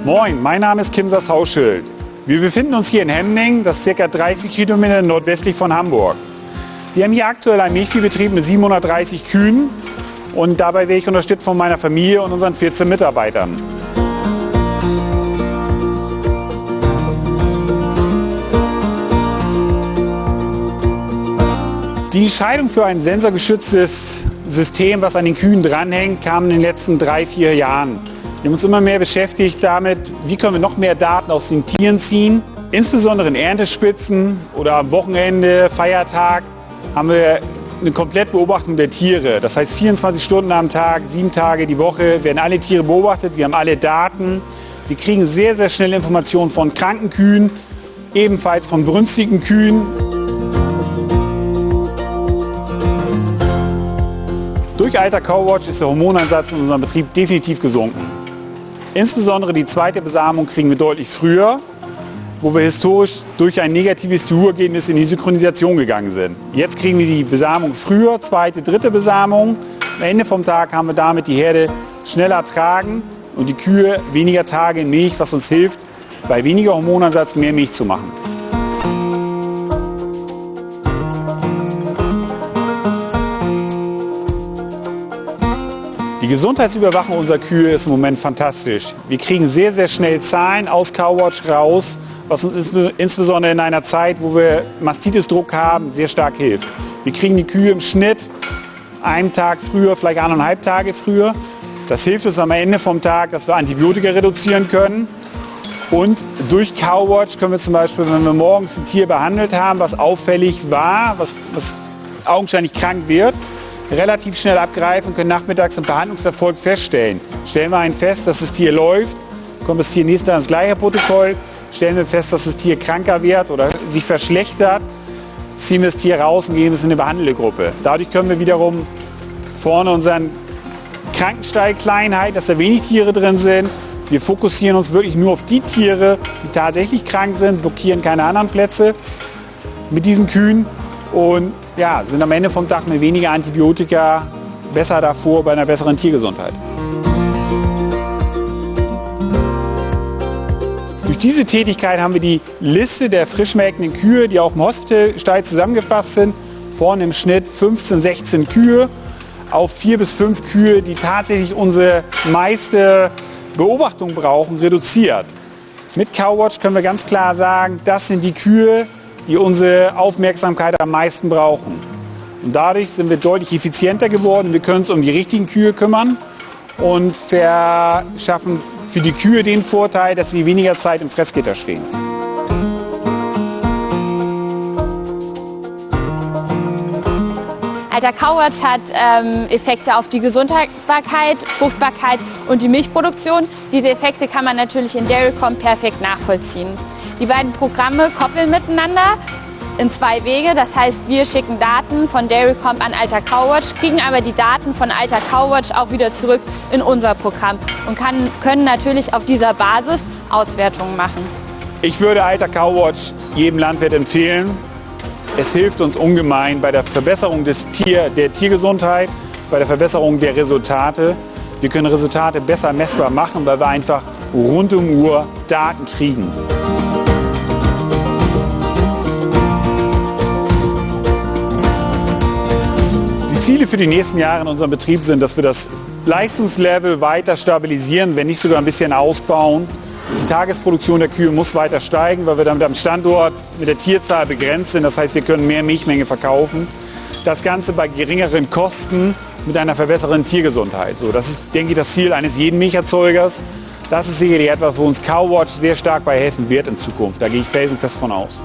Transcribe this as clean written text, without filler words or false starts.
Moin, mein Name ist Kim Sass-Hauschild. Wir befinden uns hier in Hemning, das ist ca. 30 Kilometer nordwestlich von Hamburg. Wir haben hier aktuell einen Milchviehbetrieb mit 730 Kühen und dabei werde ich unterstützt von meiner Familie und unseren 14 Mitarbeitern. Die Entscheidung für ein sensorgeschütztes System, was an den Kühen dranhängt, kam in den letzten 3-4 Jahren. Wir haben uns immer mehr beschäftigt damit, wie können wir noch mehr Daten aus den Tieren ziehen. Insbesondere in Erntespitzen oder am Wochenende, Feiertag, haben wir eine Komplettbeobachtung der Tiere. Das heißt 24 Stunden am Tag, 7 Tage die Woche werden alle Tiere beobachtet. Wir haben alle Daten. Wir kriegen sehr, sehr schnell Informationen von kranken Kühen, ebenfalls von brünstigen Kühen. Durch Alta Cow-Watch ist der Hormoneinsatz in unserem Betrieb definitiv gesunken. Insbesondere die zweite Besamung kriegen wir deutlich früher, wo wir historisch durch ein negatives TU-Ergebnis in die Synchronisation gegangen sind. Jetzt kriegen wir die Besamung früher, zweite, dritte Besamung. Am Ende vom Tag haben wir damit die Herde schneller tragen und die Kühe weniger Tage in Milch, was uns hilft, bei weniger Hormoneinsatz mehr Milch zu machen. Die Gesundheitsüberwachung unserer Kühe ist im Moment fantastisch. Wir kriegen sehr, sehr schnell Zahlen aus Cow-Watch raus, was uns insbesondere in einer Zeit, wo wir Mastitis-Druck haben, sehr stark hilft. Wir kriegen die Kühe im Schnitt einen Tag früher, vielleicht 1,5 Tage früher. Das hilft uns am Ende vom Tag, dass wir Antibiotika reduzieren können. Und durch Cow-Watch können wir zum Beispiel, wenn wir morgens ein Tier behandelt haben, was auffällig war, was augenscheinlich krank wird, relativ schnell abgreifen und können nachmittags einen Behandlungserfolg feststellen. Stellen wir einen fest, dass das Tier läuft, kommt das Tier nächstes ans gleiche Protokoll, stellen wir fest, dass das Tier kranker wird oder sich verschlechtert, ziehen wir das Tier raus und geben es in eine behandelte Gruppe. Dadurch können wir wiederum vorne unseren Krankenstall klein halten, dass da wenig Tiere drin sind. Wir fokussieren uns wirklich nur auf die Tiere, die tatsächlich krank sind, blockieren keine anderen Plätze mit diesen Kühen und ja, sind am Ende vom Tag mit weniger Antibiotika besser davor bei einer besseren Tiergesundheit. Durch diese Tätigkeit haben wir die Liste der frischmelkenden Kühe, die auf dem Hospitalstall zusammengefasst sind. Vorne im Schnitt 15, 16 Kühe auf 4 bis 5 Kühe, die tatsächlich unsere meiste Beobachtung brauchen, reduziert. Mit Cow-Watch können wir ganz klar sagen, das sind die Kühe, die unsere Aufmerksamkeit am meisten brauchen. Und dadurch sind wir deutlich effizienter geworden. Wir können uns um die richtigen Kühe kümmern und verschaffen für die Kühe den Vorteil, dass sie weniger Zeit im Fressgitter stehen. Alta Cow-Watch hat Effekte auf die Gesundheit, Fruchtbarkeit und die Milchproduktion. Diese Effekte kann man natürlich in Dairycom perfekt nachvollziehen. Die beiden Programme koppeln miteinander in 2 Wege. Das heißt, wir schicken Daten von Dairycom an Alta Cow-Watch, kriegen aber die Daten von Alta Cow-Watch auch wieder zurück in unser Programm und können natürlich auf dieser Basis Auswertungen machen. Ich würde Alta Cow-Watch jedem Landwirt empfehlen. Es hilft uns ungemein bei der Verbesserung der Tiergesundheit, bei der Verbesserung der Resultate. Wir können Resultate besser messbar machen, weil wir einfach rund um die Uhr Daten kriegen. Die Ziele für die nächsten Jahre in unserem Betrieb sind, dass wir das Leistungslevel weiter stabilisieren, wenn nicht sogar ein bisschen ausbauen. Die Tagesproduktion der Kühe muss weiter steigen, weil wir damit am Standort mit der Tierzahl begrenzt sind. Das heißt, wir können mehr Milchmenge verkaufen. Das Ganze bei geringeren Kosten mit einer verbesserten Tiergesundheit. So, das ist, denke ich, das Ziel eines jeden Milcherzeugers. Das ist sicherlich etwas, wo uns Cow-Watch sehr stark bei helfen wird in Zukunft. Da gehe ich felsenfest von aus.